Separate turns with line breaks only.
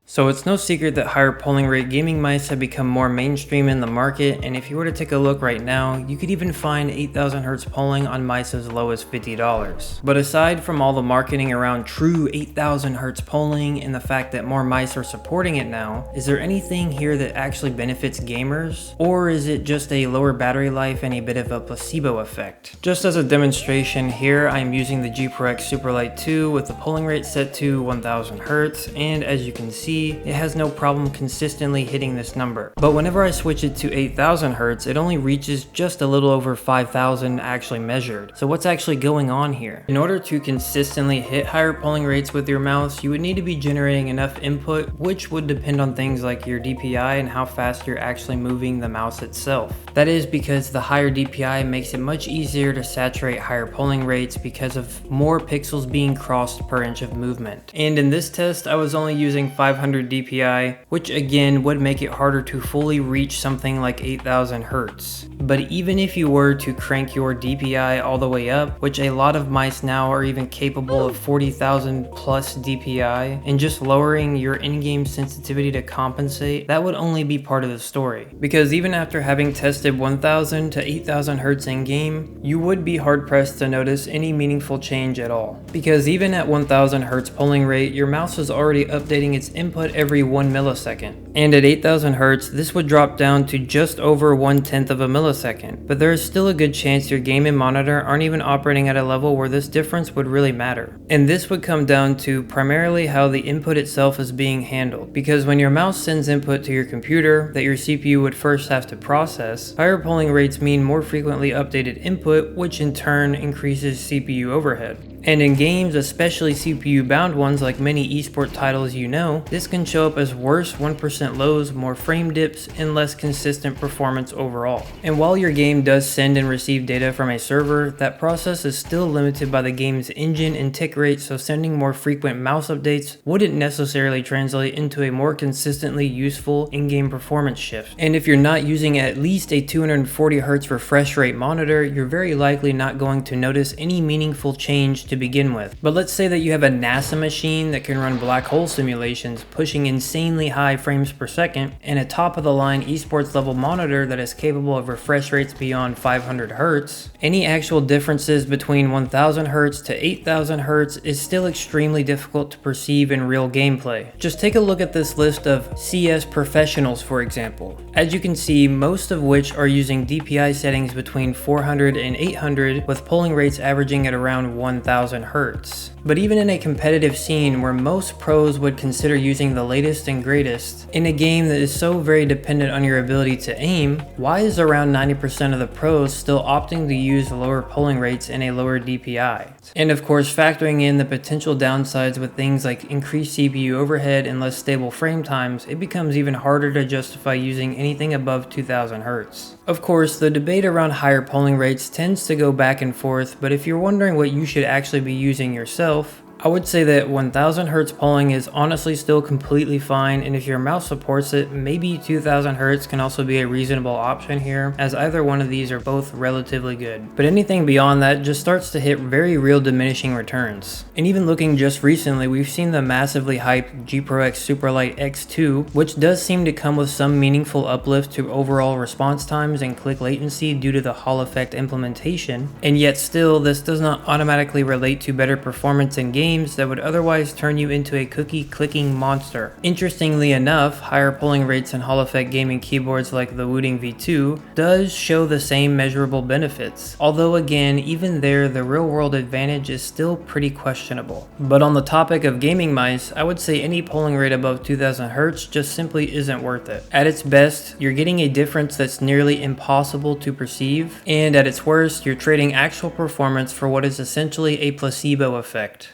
So it's no secret that higher polling rate gaming mice have become more mainstream in the market, and if you were to take a look right now, you could even find 8000 Hz polling on mice as low as $50. But aside from all the marketing around true 8000 Hz polling and the fact that more mice are supporting it now, is there anything here that actually benefits gamers? Or is it just a lower battery life and a bit of a placebo effect? Just as a demonstration here, I am using the G Pro X Superlight 2 with the polling rate set to 1000 Hz, and as you can see, it has no problem consistently hitting this number. But whenever I switch it to 8000 Hz, it only reaches just a little over 5000 actually measured. So what's actually going on here? In order to consistently hit higher polling rates with your mouse, you would need to be generating enough input, which would depend on things like your DPI and how fast you're actually moving the mouse itself. That is because the higher DPI makes it much easier to saturate higher polling rates because of more pixels being crossed per inch of movement. And in this test, I was only using 500 DPI, which again would make it harder to fully reach something like 8000 Hz. But even if you were to crank your DPI all the way up, which a lot of mice now are even capable of 40,000 plus DPI, and just lowering your in-game sensitivity to compensate, that would only be part of the story. Because even after having tested 1000 to 8000 Hz in-game, you would be hard-pressed to notice any meaningful change at all. Because even at 1000 Hz polling rate, your mouse is already updating its input every 1 millisecond. And at 8000 Hz, this would drop down to just over 1/10 of a millisecond. But there is still a good chance your game and monitor aren't even operating at a level where this difference would really matter. And this would come down to primarily how the input itself is being handled. Because when your mouse sends input to your computer that your CPU would first have to process, higher polling rates mean more frequently updated input, which in turn increases CPU overhead. And in games, especially CPU bound ones like many esport titles you know, this can show up as worse 1% lows, more frame dips, and less consistent performance overall. And while your game does send and receive data from a server, that process is still limited by the game's engine and tick rate, so sending more frequent mouse updates wouldn't necessarily translate into a more consistently useful in-game performance shift. And if you're not using at least a 240 Hz refresh rate monitor, you're very likely not going to notice any meaningful change to begin with. But let's say that you have a NASA machine that can run black hole simulations pushing insanely high frames per second, and a top of the line esports level monitor that is capable of refresh rates beyond 500 Hz. Any actual differences between 1000 Hz to 8000 Hz is still extremely difficult to perceive in real gameplay. Just take a look at this list of CS professionals, for example. As you can see, most of which are using DPI settings between 400 and 800, with polling rates averaging at around 1000 Hz. But even in a competitive scene where most pros would consider using the latest and greatest, in a game that is so very dependent on your ability to aim, why is around 90% of the pros still opting to use lower polling rates and a lower DPI? And of course, factoring in the potential downsides with things like increased CPU overhead and less stable frame times, it becomes even harder to justify using anything above 2000 Hz. Of course, the debate around higher polling rates tends to go back and forth, but if you're wondering what you should actually be using yourself, I would say that 1000 Hz polling is honestly still completely fine, and if your mouse supports it, maybe 2000 Hz can also be a reasonable option here, as either one of these are both relatively good. But anything beyond that just starts to hit very real diminishing returns. And even looking just recently, we've seen the massively hyped G Pro X Superlight X2, which does seem to come with some meaningful uplift to overall response times and click latency due to the Hall effect implementation, and yet still this does not automatically relate to better performance in games that would otherwise turn you into a cookie clicking monster. Interestingly enough, higher polling rates in Hall effect gaming keyboards like the Wooting V2 does show the same measurable benefits, although again, even there the real world advantage is still pretty questionable. But on the topic of gaming mice, I would say any polling rate above 2000 Hz just simply isn't worth it. At its best, you're getting a difference that's nearly impossible to perceive, and at its worst, you're trading actual performance for what is essentially a placebo effect.